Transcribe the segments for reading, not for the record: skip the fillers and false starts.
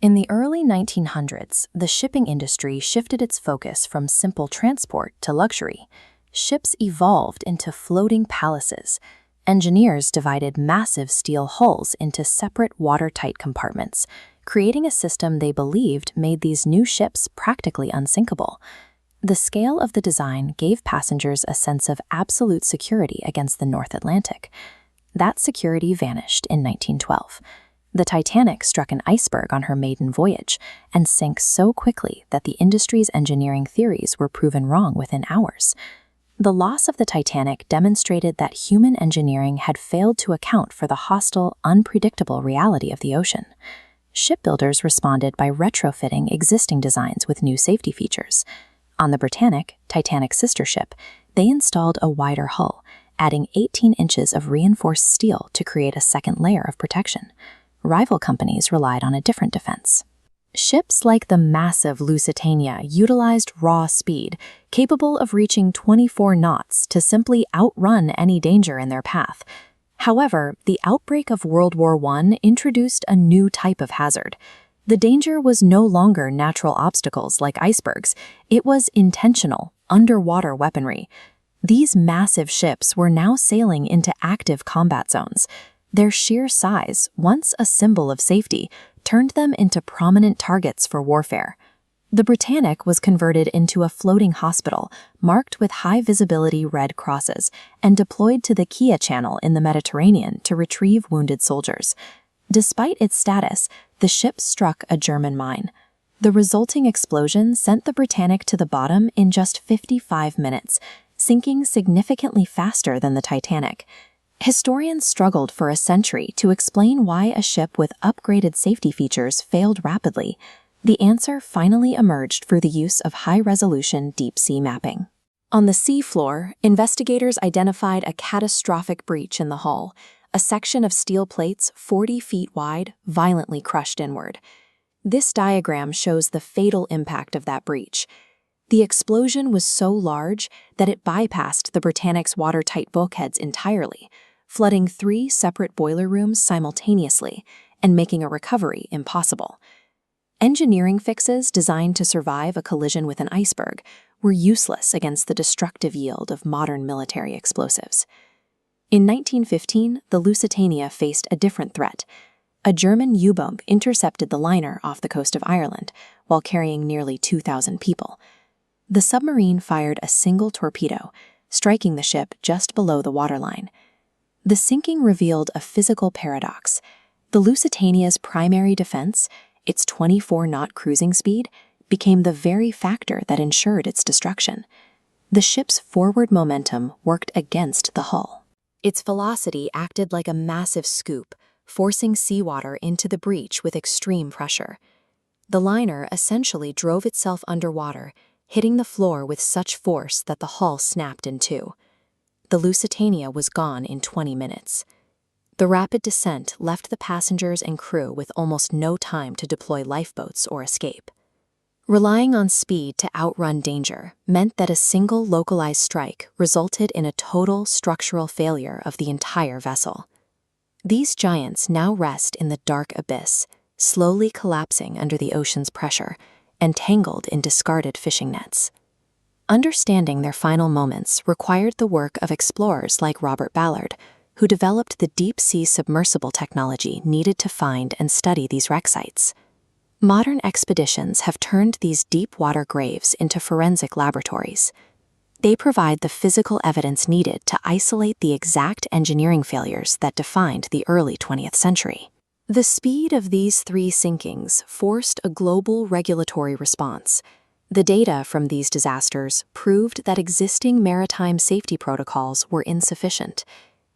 In the early 1900s, the shipping industry shifted its focus from simple transport to luxury. Ships evolved into floating palaces. Engineers divided massive steel hulls into separate watertight compartments, creating a system they believed made these new ships practically unsinkable. The scale of the design gave passengers a sense of absolute security against the North Atlantic. That security vanished in 1912. The Titanic struck an iceberg on her maiden voyage and sank so quickly that the industry's engineering theories were proven wrong within hours. The loss of the Titanic demonstrated that human engineering had failed to account for the hostile, unpredictable reality of the ocean. Shipbuilders responded by retrofitting existing designs with new safety features. On the Britannic, Titanic's sister ship, they installed a wider hull, adding 18 inches of reinforced steel to create a second layer of protection. Rival companies relied on a different defense. Ships like the massive Lusitania utilized raw speed, capable of reaching 24 knots to simply outrun any danger in their path. However, the outbreak of World War I introduced a new type of hazard. The danger was no longer natural obstacles like icebergs, it was intentional, underwater weaponry. These massive ships were now sailing into active combat zones. Their sheer size, once a symbol of safety, turned them into prominent targets for warfare. The Britannic was converted into a floating hospital, marked with high-visibility red crosses, and deployed to the Kia Channel in the Mediterranean to retrieve wounded soldiers. Despite its status, the ship struck a German mine. The resulting explosion sent the Britannic to the bottom in just 55 minutes, sinking significantly faster than the Titanic. Historians struggled for a century to explain why a ship with upgraded safety features failed rapidly. The answer finally emerged through the use of high-resolution deep-sea mapping. On the seafloor, investigators identified a catastrophic breach in the hull, a section of steel plates 40 feet wide, violently crushed inward. This diagram shows the fatal impact of that breach. The explosion was so large that it bypassed the Britannic's watertight bulkheads entirely, flooding 3 separate boiler rooms simultaneously and making a recovery impossible. Engineering fixes designed to survive a collision with an iceberg were useless against the destructive yield of modern military explosives. In 1915, the Lusitania faced a different threat. A German U-boat intercepted the liner off the coast of Ireland while carrying nearly 2,000 people. The submarine fired a single torpedo, striking the ship just below the waterline. The sinking revealed a physical paradox. The Lusitania's primary defense, its 24-knot cruising speed, became the very factor that ensured its destruction. The ship's forward momentum worked against the hull. Its velocity acted like a massive scoop, forcing seawater into the breach with extreme pressure. The liner essentially drove itself underwater, hitting the floor with such force that the hull snapped in two. The Lusitania was gone in 20 minutes. The rapid descent left the passengers and crew with almost no time to deploy lifeboats or escape. Relying on speed to outrun danger meant that a single localized strike resulted in a total structural failure of the entire vessel. These giants now rest in the dark abyss, slowly collapsing under the ocean's pressure, entangled in discarded fishing nets. Understanding their final moments required the work of explorers like Robert Ballard, who developed the deep-sea submersible technology needed to find and study these wreck sites. Modern expeditions have turned these deep-water graves into forensic laboratories. They provide the physical evidence needed to isolate the exact engineering failures that defined the early 20th century. The speed of these 3 sinkings forced a global regulatory response. The data from these disasters proved that existing maritime safety protocols were insufficient.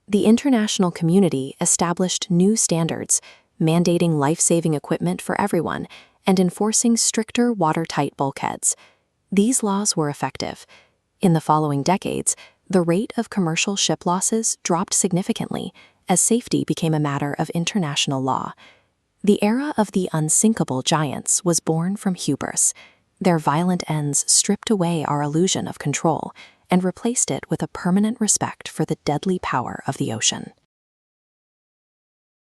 The international community established new standards, mandating life-saving equipment for everyone and enforcing stricter watertight bulkheads. These laws were effective. In the following decades, the rate of commercial ship losses dropped significantly as safety became a matter of international law. The era of the unsinkable giants was born from hubris. Their violent ends stripped away our illusion of control and replaced it with a permanent respect for the deadly power of the ocean.